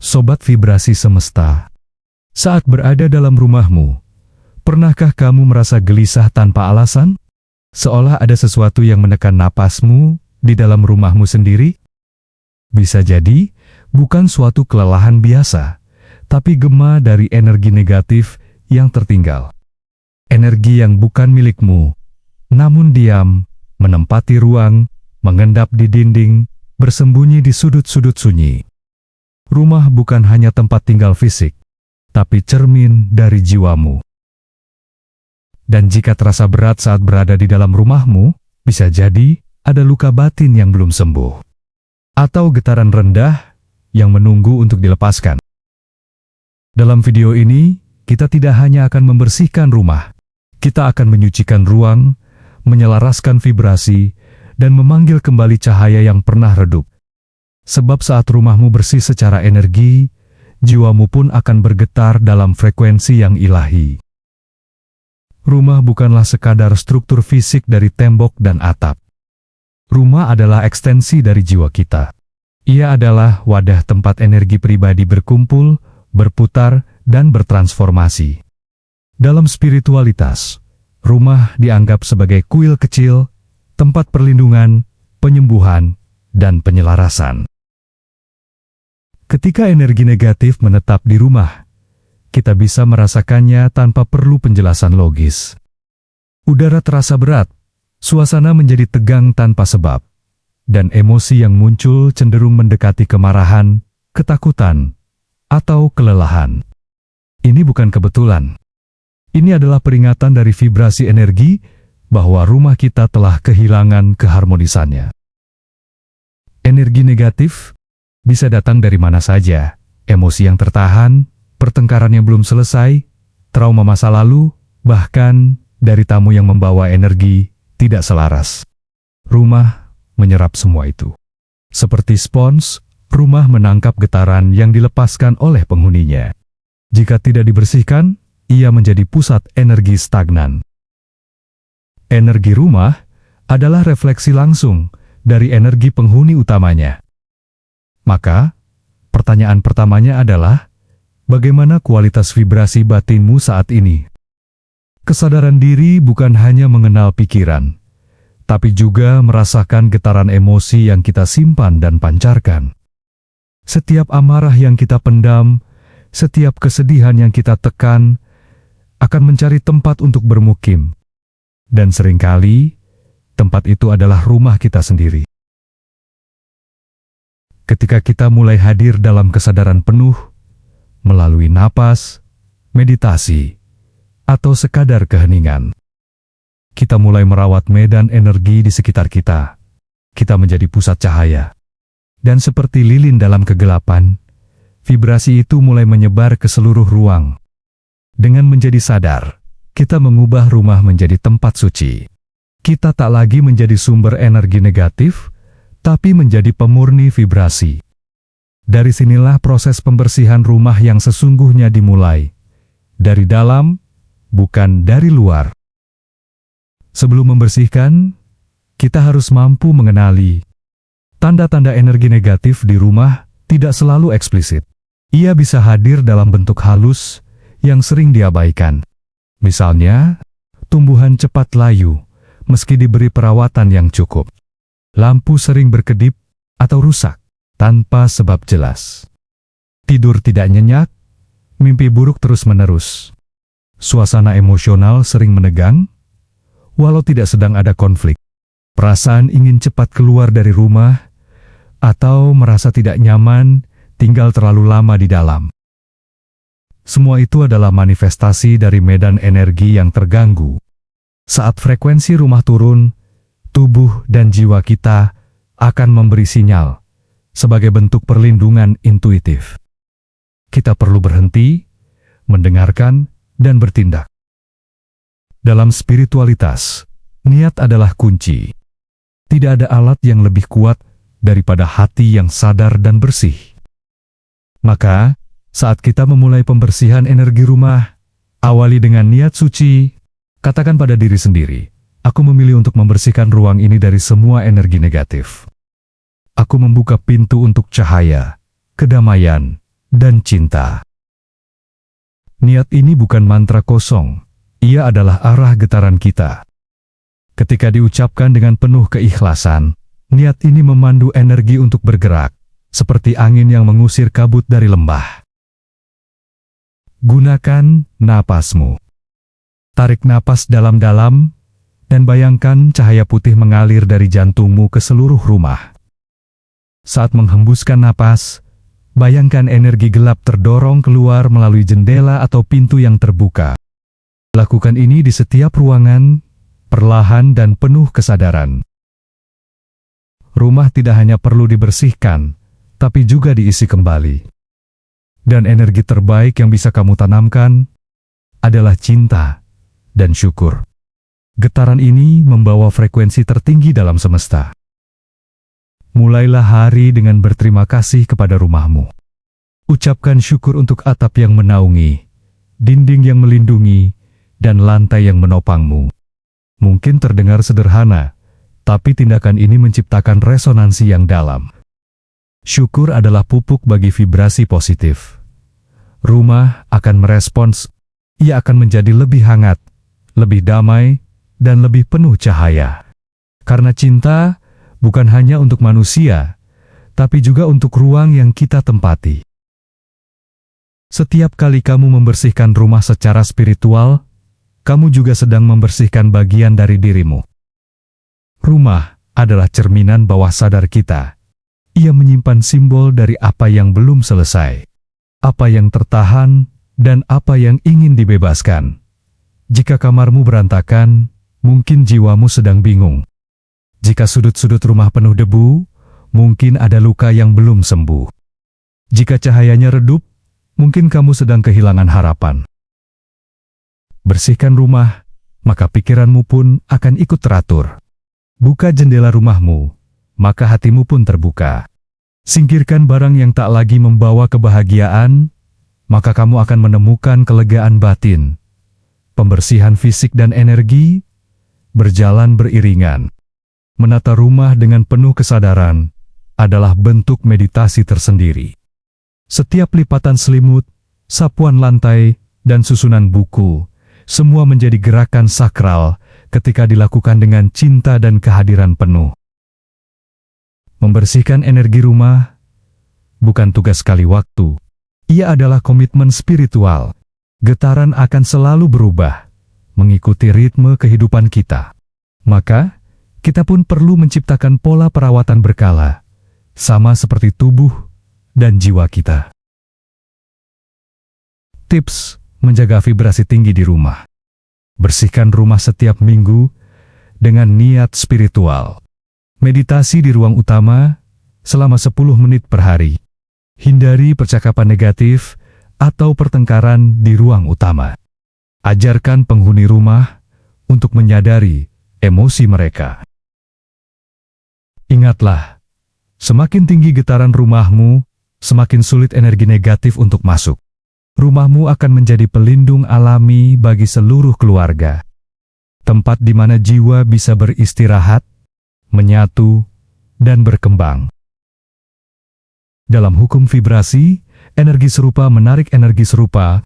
Sobat Vibrasi Semesta. Saat berada dalam rumahmu, pernahkah kamu merasa gelisah tanpa alasan? Seolah ada sesuatu yang menekan napasmu di dalam rumahmu sendiri? Bisa jadi, bukan suatu kelelahan biasa, tapi gema dari energi negatif yang tertinggal. Energi yang bukan milikmu, namun diam, menempati ruang, mengendap di dinding, bersembunyi di sudut-sudut sunyi. Rumah bukan hanya tempat tinggal fisik, tapi cermin dari jiwamu. Dan jika terasa berat saat berada di dalam rumahmu, bisa jadi ada luka batin yang belum sembuh. Atau getaran rendah yang menunggu untuk dilepaskan. Dalam video ini, kita tidak hanya akan membersihkan rumah, kita akan menyucikan ruang, menyelaraskan vibrasi, dan memanggil kembali cahaya yang pernah redup. Sebab saat rumahmu bersih secara energi, jiwamu pun akan bergetar dalam frekuensi yang ilahi. Rumah bukanlah sekadar struktur fisik dari tembok dan atap. Rumah adalah ekstensi dari jiwa kita. Ia adalah wadah tempat energi pribadi berkumpul, berputar, dan bertransformasi. Dalam spiritualitas, rumah dianggap sebagai kuil kecil, tempat perlindungan, penyembuhan, dan penyelarasan. Ketika energi negatif menetap di rumah, kita bisa merasakannya tanpa perlu penjelasan logis. Udara terasa berat, suasana menjadi tegang tanpa sebab, dan emosi yang muncul cenderung mendekati kemarahan, ketakutan, atau kelelahan. Ini bukan kebetulan. Ini adalah peringatan dari vibrasi energi bahwa rumah kita telah kehilangan keharmonisannya. Energi negatif bisa datang dari mana saja, emosi yang tertahan, pertengkaran yang belum selesai, trauma masa lalu, bahkan dari tamu yang membawa energi tidak selaras. Rumah menyerap semua itu. Seperti spons, rumah menangkap getaran yang dilepaskan oleh penghuninya. Jika tidak dibersihkan, ia menjadi pusat energi stagnan. Energi rumah adalah refleksi langsung dari energi penghuni utamanya. Maka, pertanyaan pertamanya adalah, bagaimana kualitas vibrasi batinmu saat ini? Kesadaran diri bukan hanya mengenal pikiran, tapi juga merasakan getaran emosi yang kita simpan dan pancarkan. Setiap amarah yang kita pendam, setiap kesedihan yang kita tekan, akan mencari tempat untuk bermukim. Dan seringkali, tempat itu adalah rumah kita sendiri. Ketika kita mulai hadir dalam kesadaran penuh, melalui napas, meditasi, atau sekadar keheningan, kita mulai merawat medan energi di sekitar kita. Kita menjadi pusat cahaya. Dan seperti lilin dalam kegelapan, vibrasi itu mulai menyebar ke seluruh ruang. Dengan menjadi sadar, kita mengubah rumah menjadi tempat suci. Kita tak lagi menjadi sumber energi negatif, tapi menjadi pemurni vibrasi. Dari sinilah proses pembersihan rumah yang sesungguhnya dimulai. Dari dalam, bukan dari luar. Sebelum membersihkan, kita harus mampu mengenali. Tanda-tanda energi negatif di rumah tidak selalu eksplisit. Ia bisa hadir dalam bentuk halus yang sering diabaikan. Misalnya, tumbuhan cepat layu, meski diberi perawatan yang cukup. Lampu sering berkedip atau rusak tanpa sebab jelas. Tidur tidak nyenyak, mimpi buruk terus-menerus. Suasana emosional sering menegang, walau tidak sedang ada konflik. Perasaan ingin cepat keluar dari rumah, atau merasa tidak nyaman tinggal terlalu lama di dalam. Semua itu adalah manifestasi dari medan energi yang terganggu. Saat frekuensi rumah turun, tubuh dan jiwa kita akan memberi sinyal sebagai bentuk perlindungan intuitif. Kita perlu berhenti, mendengarkan, dan bertindak. Dalam spiritualitas, niat adalah kunci. Tidak ada alat yang lebih kuat daripada hati yang sadar dan bersih. Maka, saat kita memulai pembersihan energi rumah, awali dengan niat suci. Katakan pada diri sendiri, aku memilih untuk membersihkan ruang ini dari semua energi negatif. Aku membuka pintu untuk cahaya, kedamaian, dan cinta. Niat ini bukan mantra kosong, ia adalah arah getaran kita. Ketika diucapkan dengan penuh keikhlasan, niat ini memandu energi untuk bergerak, seperti angin yang mengusir kabut dari lembah. Gunakan napasmu. Tarik napas dalam-dalam, dan bayangkan cahaya putih mengalir dari jantungmu ke seluruh rumah. Saat menghembuskan napas, bayangkan energi gelap terdorong keluar melalui jendela atau pintu yang terbuka. Lakukan ini di setiap ruangan, perlahan dan penuh kesadaran. Rumah tidak hanya perlu dibersihkan, tapi juga diisi kembali. Dan energi terbaik yang bisa kamu tanamkan adalah cinta dan syukur. Getaran ini membawa frekuensi tertinggi dalam semesta. Mulailah hari dengan berterima kasih kepada rumahmu. Ucapkan syukur untuk atap yang menaungi, dinding yang melindungi, dan lantai yang menopangmu. Mungkin terdengar sederhana, tapi tindakan ini menciptakan resonansi yang dalam. Syukur adalah pupuk bagi vibrasi positif. Rumah akan merespons, ia akan menjadi lebih hangat, lebih damai, dan lebih penuh cahaya. Karena cinta bukan hanya untuk manusia, tapi juga untuk ruang yang kita tempati. Setiap kali kamu membersihkan rumah secara spiritual, kamu juga sedang membersihkan bagian dari dirimu. Rumah adalah cerminan bawah sadar kita. Ia menyimpan simbol dari apa yang belum selesai, apa yang tertahan, dan apa yang ingin dibebaskan. Jika kamarmu berantakan, mungkin jiwamu sedang bingung. Jika sudut-sudut rumah penuh debu, mungkin ada luka yang belum sembuh. Jika cahayanya redup, mungkin kamu sedang kehilangan harapan. Bersihkan rumah, maka pikiranmu pun akan ikut teratur. Buka jendela rumahmu, maka hatimu pun terbuka. Singkirkan barang yang tak lagi membawa kebahagiaan, maka kamu akan menemukan kelegaan batin. Pembersihan fisik dan energi berjalan beriringan. Menata rumah dengan penuh kesadaran adalah bentuk meditasi tersendiri. Setiap lipatan selimut, sapuan lantai, dan susunan buku, semua menjadi gerakan sakral ketika dilakukan dengan cinta dan kehadiran penuh. Membersihkan energi rumah bukan tugas sekali waktu. Ia adalah komitmen spiritual. Getaran akan selalu berubah, mengikuti ritme kehidupan kita. Maka, kita pun perlu menciptakan pola perawatan berkala, sama seperti tubuh dan jiwa kita. Tips menjaga vibrasi tinggi di rumah. Bersihkan rumah setiap minggu dengan niat spiritual. Meditasi di ruang utama selama 10 menit per hari. Hindari percakapan negatif atau pertengkaran di ruang utama. Ajarkan penghuni rumah untuk menyadari emosi mereka. Ingatlah, semakin tinggi getaran rumahmu, semakin sulit energi negatif untuk masuk. Rumahmu akan menjadi pelindung alami bagi seluruh keluarga. Tempat di mana jiwa bisa beristirahat, menyatu, dan berkembang. Dalam hukum vibrasi, energi serupa menarik energi serupa.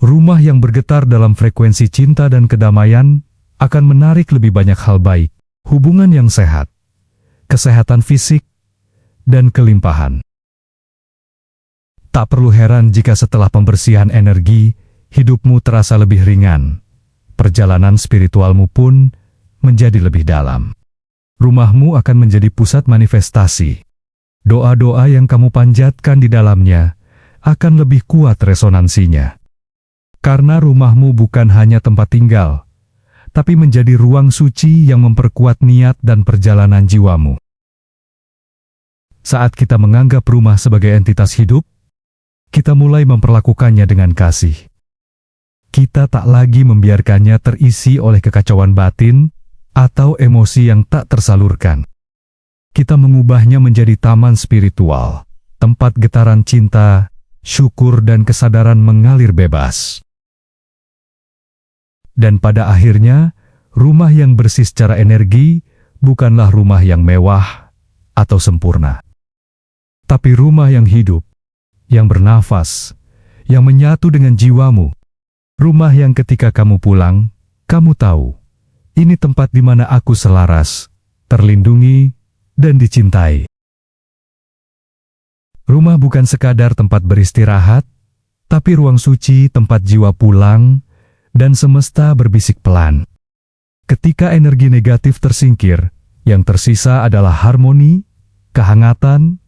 Rumah yang bergetar dalam frekuensi cinta dan kedamaian akan menarik lebih banyak hal baik, hubungan yang sehat, kesehatan fisik, dan kelimpahan. Tak perlu heran jika setelah pembersihan energi, hidupmu terasa lebih ringan. Perjalanan spiritualmu pun menjadi lebih dalam. Rumahmu akan menjadi pusat manifestasi. Doa-doa yang kamu panjatkan di dalamnya akan lebih kuat resonansinya. Karena rumahmu bukan hanya tempat tinggal, tapi menjadi ruang suci yang memperkuat niat dan perjalanan jiwamu. Saat kita menganggap rumah sebagai entitas hidup, kita mulai memperlakukannya dengan kasih. Kita tak lagi membiarkannya terisi oleh kekacauan batin atau emosi yang tak tersalurkan. Kita mengubahnya menjadi taman spiritual, tempat getaran cinta, syukur dan kesadaran mengalir bebas. Dan pada akhirnya, rumah yang bersih secara energi bukanlah rumah yang mewah atau sempurna, tapi rumah yang hidup, yang bernafas, yang menyatu dengan jiwamu. Rumah yang ketika kamu pulang, kamu tahu, ini tempat di mana aku selaras, terlindungi, dan dicintai. Rumah bukan sekadar tempat beristirahat, tapi ruang suci tempat jiwa pulang, dan semesta berbisik pelan. Ketika energi negatif tersingkir, yang tersisa adalah harmoni, kehangatan,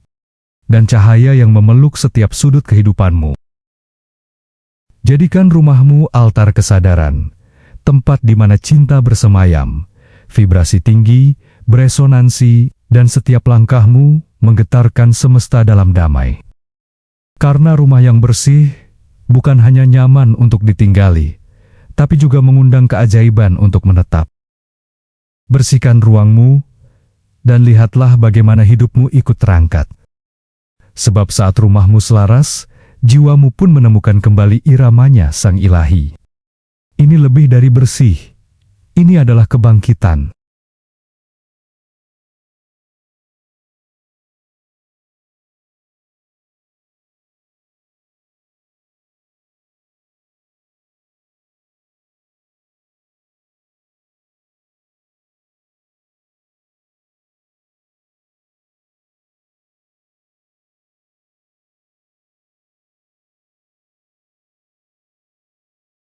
dan cahaya yang memeluk setiap sudut kehidupanmu. Jadikan rumahmu altar kesadaran, tempat di mana cinta bersemayam, vibrasi tinggi, beresonansi, dan setiap langkahmu menggetarkan semesta dalam damai. Karena rumah yang bersih bukan hanya nyaman untuk ditinggali, tapi juga mengundang keajaiban untuk menetap. Bersihkan ruangmu, dan lihatlah bagaimana hidupmu ikut terangkat. Sebab saat rumahmu selaras, jiwamu pun menemukan kembali iramanya Sang Ilahi. Ini lebih dari bersih, ini adalah kebangkitan.